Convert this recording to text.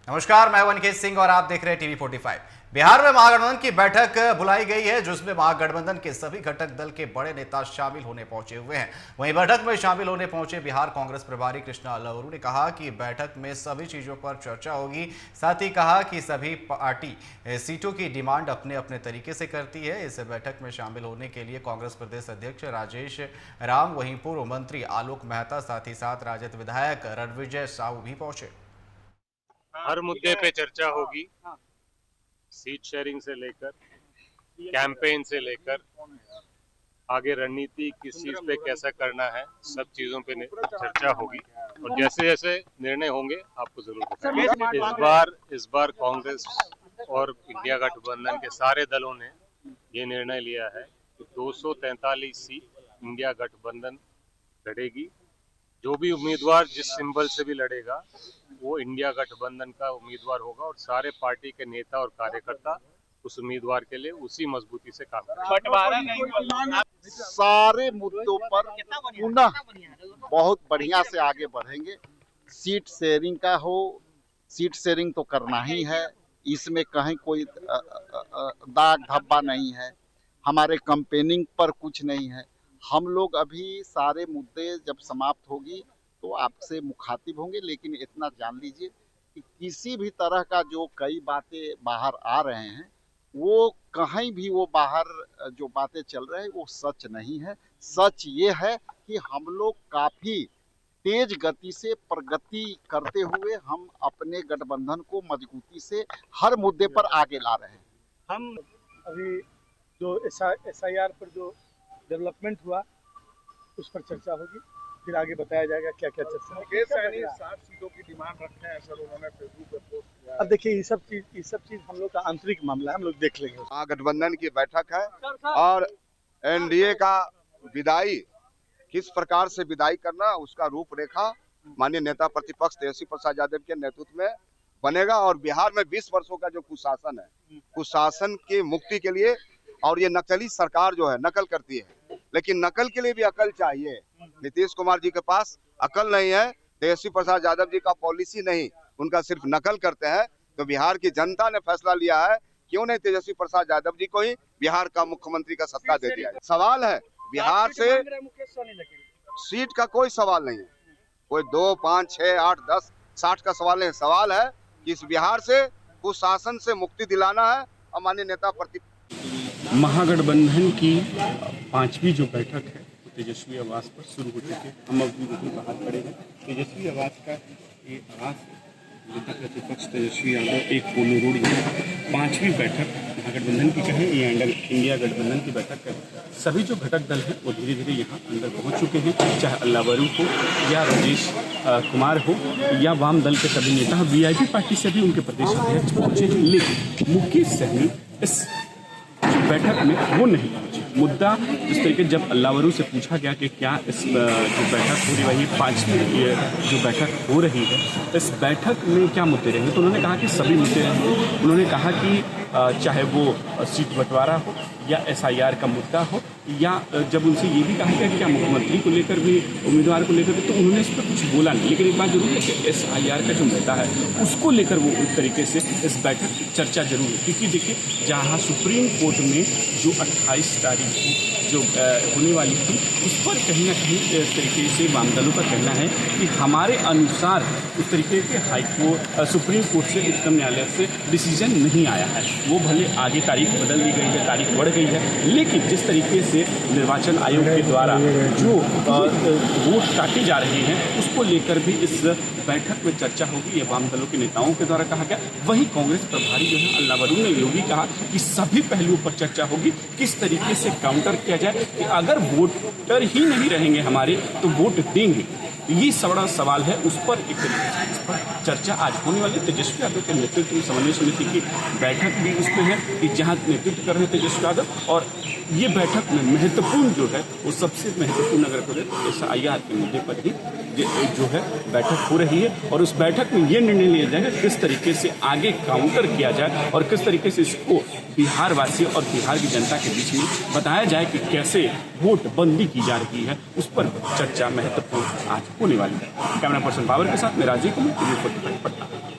नमस्कार, मैं अनिकेत सिंह और आप देख रहे हैं टीवी 45। बिहार में महागठबंधन की बैठक बुलाई गई है, जिसमें महागठबंधन के सभी घटक दल के बड़े नेता शामिल होने पहुंचे हुए हैं। वहीं बैठक में शामिल होने पहुंचे बिहार कांग्रेस प्रभारी कृष्णा अल्लावरू ने कहा कि बैठक में सभी चीजों पर चर्चा होगी। साथ ही कहा कि सभी पार्टी सीटों की डिमांड अपने अपने तरीके से करती है। इस बैठक में शामिल होने के लिए कांग्रेस प्रदेश अध्यक्ष राजेश राम, वहीं पूर्व मंत्री आलोक मेहता, साथ ही साथ राजद विधायक रणविजय साहू भी पहुंचे। हर मुद्दे पे चर्चा होगी, सीट शेयरिंग से लेकर कैंपेन से लेकर आगे रणनीति किस चीज पे कैसा करना है, सब चीजों पे चर्चा होगी और जैसे जैसे निर्णय होंगे आपको जरूर बताएंगे। इस बार कांग्रेस और इंडिया गठबंधन के सारे दलों ने ये निर्णय लिया है कि 243 सीट इंडिया गठबंधन लड़ेगी। जो भी उम्मीदवार जिस सिंबल से भी लड़ेगा वो इंडिया गठबंधन का उम्मीदवार होगा और सारे पार्टी के नेता और कार्यकर्ता उस उम्मीदवार के लिए उसी मजबूती से काम करेंगे। सारे मुद्दों पर पुनः बहुत बढ़िया से आगे बढ़ेंगे। सीट शेयरिंग का हो, सीट शेयरिंग तो करना ही है, इसमें कहीं कोई दाग धब्बा नहीं है। हमारे कैंपेनिंग पर कुछ नहीं है। हम लोग अभी सारे मुद्दे जब समाप्त होगी तो आपसे मुखातिब होंगे, लेकिन इतना जान लीजिए कि किसी भी तरह का जो कई बातें बाहर आ रहे हैं वो कहीं भी वो बाहर जो बातें चल रहे हैं वो सच नहीं है। सच ये है कि हम लोग काफी तेज गति से प्रगति करते हुए हम अपने गठबंधन को मजबूती से हर मुद्दे पर आगे ला रहे हैं। हम अभी जो SIR पर जो डेवलपमेंट हुआ उस पर चर्चा होगी, फिर आगे बताया जाएगा क्या क्या चर्चा। 60 सीटों की डिमांड रखते हैं सर, उन्होंने फेसबुक पर पोस्ट किया। अब देखिए ये सब चीज हम लोग का आंतरिक मामला है, हम लोग देख लेंगे। महागठबंधन की बैठक है और NDA का विदाई किस प्रकार से विदाई करना, उसका रूपरेखा माननीय नेता प्रतिपक्ष तेजस्वी प्रसाद यादव के नेतृत्व में बनेगा। और बिहार में 20 वर्षों का जो कुशासन है, कुशासन की मुक्ति के लिए, और ये नकली सरकार जो है नकल करती है, लेकिन नकल के लिए भी अकल चाहिए। नीतीश कुमार जी के पास अकल नहीं है, तेजस्वी प्रसाद यादव जी का पॉलिसी नहीं, उनका सिर्फ नकल करते हैं। तो बिहार की जनता ने फैसला लिया है, क्यों नहीं तेजस्वी प्रसाद यादव जी को ही बिहार का मुख्यमंत्री का सत्ता दे दिया है। सवाल है बिहार से सीट का कोई सवाल नहीं है, कोई 2, 5, 6, 8, 10, 60 का सवाल नहीं। सवाल है कि इस बिहार से कुशासन से मुक्ति दिलाना है। और माननीय नेता महागठबंधन की 5वीं जो बैठक है तेजस्वी आवास पर शुरू हो चुकी है। हम अभी बाहर खड़े हैं। तेजस्वी आवास का ये आवास नेता प्रतिपक्ष तेजस्वी यादव एक पोलो रोड में 5वीं बैठक महागठबंधन की कहें या इंडिया गठबंधन की बैठक है। सभी जो घटक दल हैं वो धीरे धीरे यहाँ अंदर पहुँच चुके हैं, चाहे अल्लावरू हो या राजेश कुमार हो या वाम दल के सभी नेता, VIP पार्टी से भी उनके प्रदेश अध्यक्ष पहुँचे हैं। लेकिन मुकेश सहनी इस बैठक में वो नहीं पहुंचे। मुद्दा इस तरीके जब अल्लावरू से पूछा गया कि क्या इस जो बैठक हो रही है 5वीं जो बैठक हो रही है, इस बैठक में क्या मुद्दे रहेंगे, तो उन्होंने कहा कि सभी मुद्दे रहेंगे। उन्होंने कहा कि चाहे वो सीट बंटवारा हो या SIR का मुद्दा हो, या जब उनसे ये भी कहा गया कि क्या मुख्यमंत्री को लेकर भी, उम्मीदवार को लेकर भी, तो उन्होंने इस पर कुछ बोला नहीं। लेकिन एक बात जरूर है कि SIR का जो मुद्दा है उसको लेकर वो एक तरीके से इस बैठक की चर्चा जरूर है। क्योंकि देखिए जहाँ सुप्रीम कोर्ट में जो 28 तारीख को जो होने वाली थी, उस पर कहीं ना कहीं इस तरीके से वाम दलों का कहना है कि हमारे अनुसार उस तरीके के सुप्रीम कोर्ट से उच्चतम न्यायालय से डिसीजन नहीं आया है। वो भले आगे तारीख बदल दी गई है, तारीख बढ़ गई है, लेकिन जिस तरीके से निर्वाचन आयोग के द्वारा जो वोट काटे जा रहे हैं उसको लेकर भी इस बैठक में चर्चा होगी, ये वाम दलों के नेताओं के द्वारा कहा गया। वहीं कांग्रेस प्रभारी जो है अल्लावरू ने ये भी कहा कि सभी पहलुओं पर चर्चा होगी, किस तरीके से काउंटर किया जाए कि अगर वोटर ही नहीं रहेंगे हमारे तो वोट देंगे। ये बड़ा सवाल है, उस पर एक तरीके से इस पर चर्चा आज होने वाली। तेजस्वी यादव के नेतृत्व में समन्वय समिति की बैठक भी उसमें है कि जहाँ नेतृत्व कर रहे हैं तेजस्वी यादव, और ये बैठक में महत्वपूर्ण जो है वो सबसे महत्वपूर्ण अगर करें तो SIR के मुद्दे पर ही जो है बैठक हो रही है। और उस बैठक में ये निर्णय लिया जाएगा किस तरीके से आगे काउंटर किया जाए और किस तरीके से इसको बिहार वासियों और बिहार की जनता के बीच में बताया जाए कि कैसे वोट बंदी की जा रही है, उस पर चर्चा महत्वपूर्ण आज होने वाली है। कैमरा पर्सन बाबर के साथ मैं राजीव कुमार, टीवी 45 पटना।